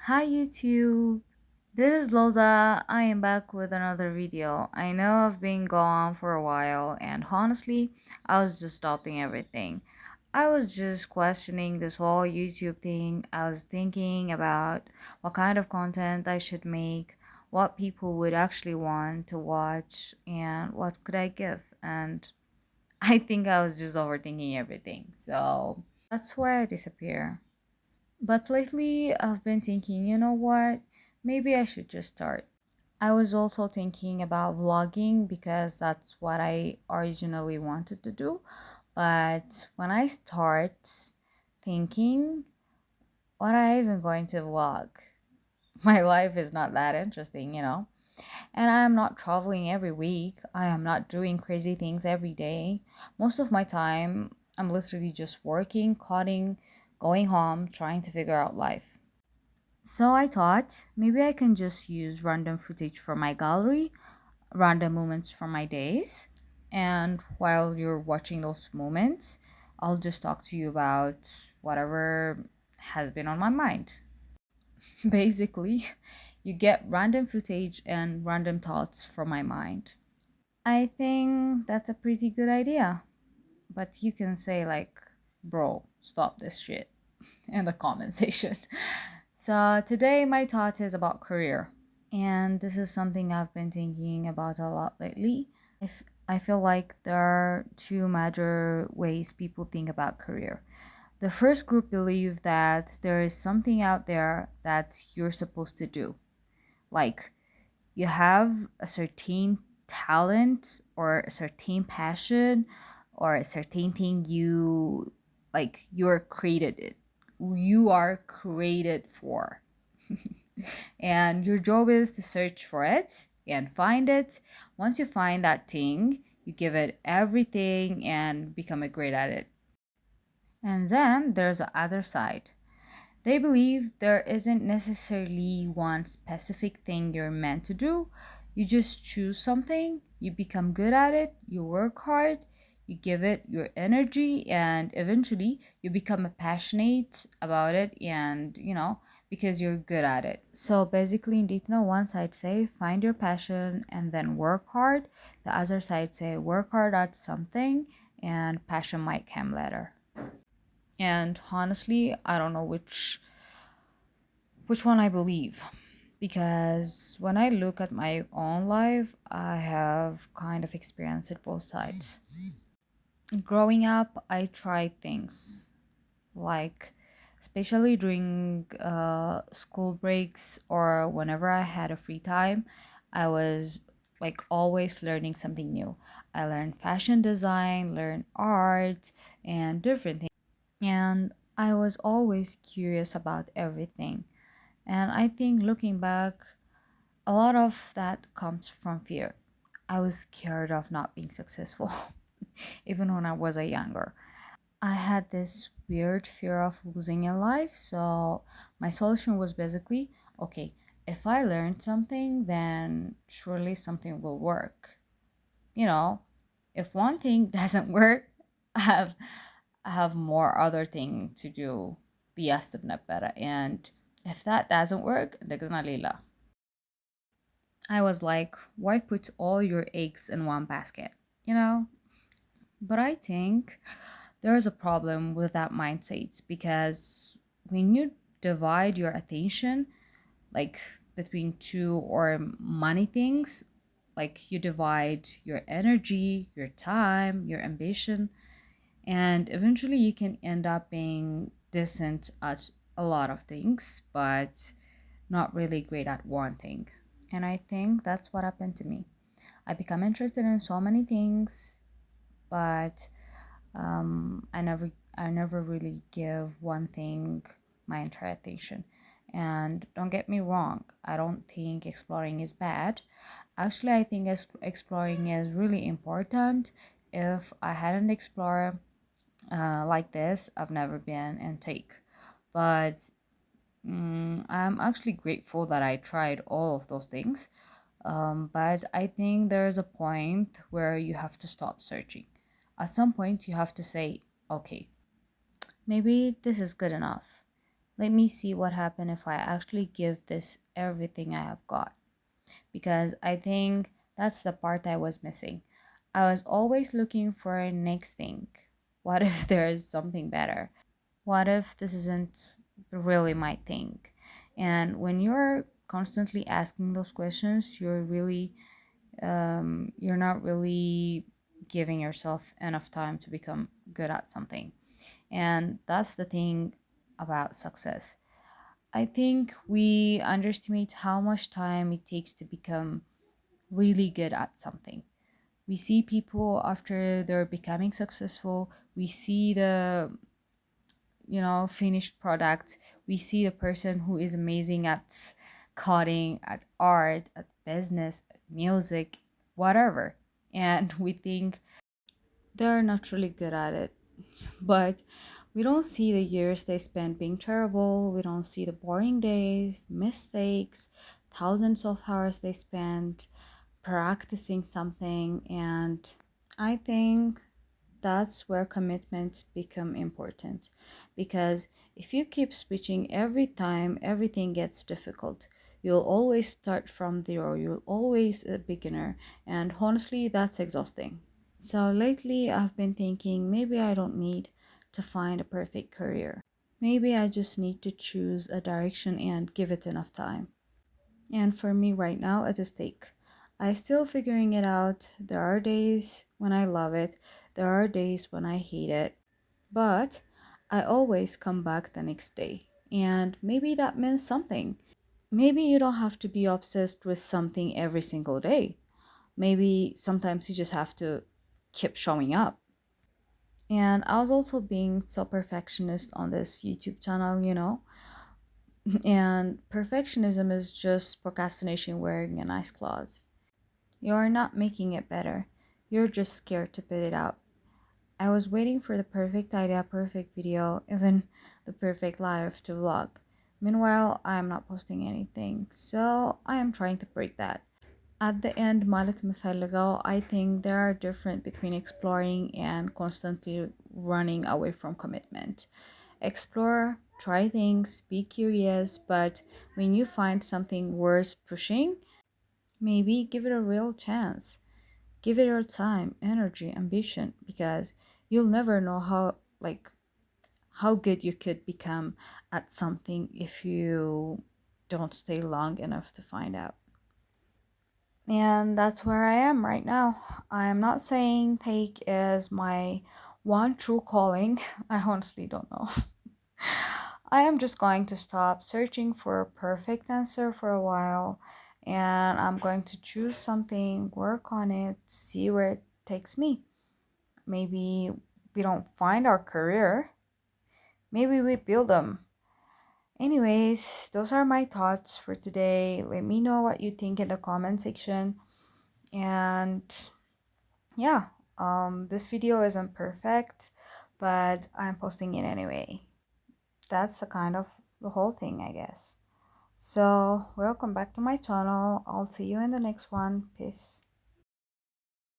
Hi YouTube, this is Loza. I am back with another video. I know I've been gone for a while and honestly, I was just stopping everything. I was just questioning this whole YouTube thing. I was thinking about what kind of content I should make, what people would actually want to watch, and what could I give. And I think I was just overthinking everything. So that's why I disappear. But lately, I've been thinking, you know what? Maybe I should just start. I was also thinking about vlogging because that's what I originally wanted to do. But when I start thinking, what am I even going to vlog? My life is not that interesting. And I am not traveling every week. I am not doing crazy things every day. Most of my time, I'm literally just working, coding, going home, trying to figure out life. So I thought maybe I can just use random footage from my gallery, random moments from my days, and while you're watching those moments, I'll just talk to you about whatever has been on my mind. Basically, you get random footage and random thoughts from my mind. I think that's a pretty good idea, but you can say, like, bro, stop this shit in the comment section. So, today my thought is about career. And this is something I've been thinking about a lot lately. I feel like there are two major ways people think about career. The first group believe that there is something out there that you're supposed to do. Like you have a certain talent or a certain passion or a certain thing you're created it. You are created for. And your job is to search for it and find it. Once you find that thing, you give it everything and become a great at it. And then there's the other side. They believe there isn't necessarily one specific thing you're meant to do. You just choose something, you become good at it, you work hard, you give it your energy, and eventually you become passionate about it because you're good at it. So basically, in detail, one side say find your passion and then work hard. The other side say work hard at something and passion might come later. And honestly, I don't know which one I believe. Because when I look at my own life, I have kind of experienced it both sides. Growing up, I tried things like, especially during school breaks or whenever I had a free time, I was like always learning something new. I learned fashion design, learned art, and different things. And I was always curious about everything. And I think looking back, a lot of that comes from fear. I was scared of not being successful, even when I was a younger. I had this weird fear of losing in life, so my solution was basically okay, if I learn something, then surely something will work. You know, if one thing doesn't work, I have I have more other thing to do بيستبنا better. And if that doesn't work, دقنا ليلة. I was like, why put all your eggs in one basket? You know? But I think there's a problem with that mindset because when you divide your attention, like between two or many things, like you divide your energy, your time, your ambition, and eventually you can end up being decent at a lot of things, but not really great at one thing. And I think that's what happened to me. I become interested in so many things, but I never really give one thing my entire attention. And don't get me wrong, I don't think exploring is bad. Actually, I think exploring is really important. If I hadn't explored like this, I've never been in take. But I'm actually grateful that I tried all of those things. But I think there's a point where you have to stop searching. At some point, you have to say, okay, maybe this is good enough. Let me see what happens if I actually give this everything I have got. Because I think that's the part I was missing. I was always looking for a next thing. What if there is something better? What if this isn't really my thing? And when you're constantly asking those questions, you're not really giving yourself enough time to become good at something. And that's the thing about success. I think we underestimate how much time it takes to become really good at something. We see people after they're becoming successful, we see the finished product. We see the person who is amazing at coding, at art, at business, at music, whatever. And we think they're not really good at it. But we don't see the years they spent being terrible. We don't see the boring days, mistakes, thousands of hours they spent practicing something. And I think that's where commitments become important, because if you keep switching every time everything gets difficult, you'll always start from zero, you'll always a beginner, and honestly that's exhausting. So lately I've been thinking maybe I don't need to find a perfect career. Maybe I just need to choose a direction and give it enough time. And for me right now, it is take. I still figuring it out. There are days when I love it. There are days when I hate it. But I always come back the next day. And maybe that means something. Maybe you don't have to be obsessed with something every single day. Maybe sometimes you just have to keep showing up. And I was also being so perfectionist on this YouTube channel. And perfectionism is just procrastination wearing a nice clothes. You're not making it better. You're just scared to put it out. I was waiting for the perfect idea, perfect video, even the perfect life to vlog. Meanwhile, I am not posting anything, so I am trying to break that. At the end, ማለት مفلغة, I think there are different between exploring and constantly running away from commitment. Explore, try things, be curious, but when you find something worth pushing, maybe give it a real chance. Give it your time, energy, ambition, because you'll never know how good you could become at something if you don't stay long enough to find out. And that's where I am right now. I'm not saying take is my one true calling. I honestly don't know. I am just going to stop searching for a perfect answer for a while, and I'm going to choose something, work on it, see where it takes me. Maybe we don't find our career, maybe we build them. Anyways, those are my thoughts for today. Let me know what you think in the comment section. And yeah, this video isn't perfect, but I'm posting it anyway. That's a kind of the whole thing, I guess. So, welcome back to my channel. I'll see you in the next one. Peace.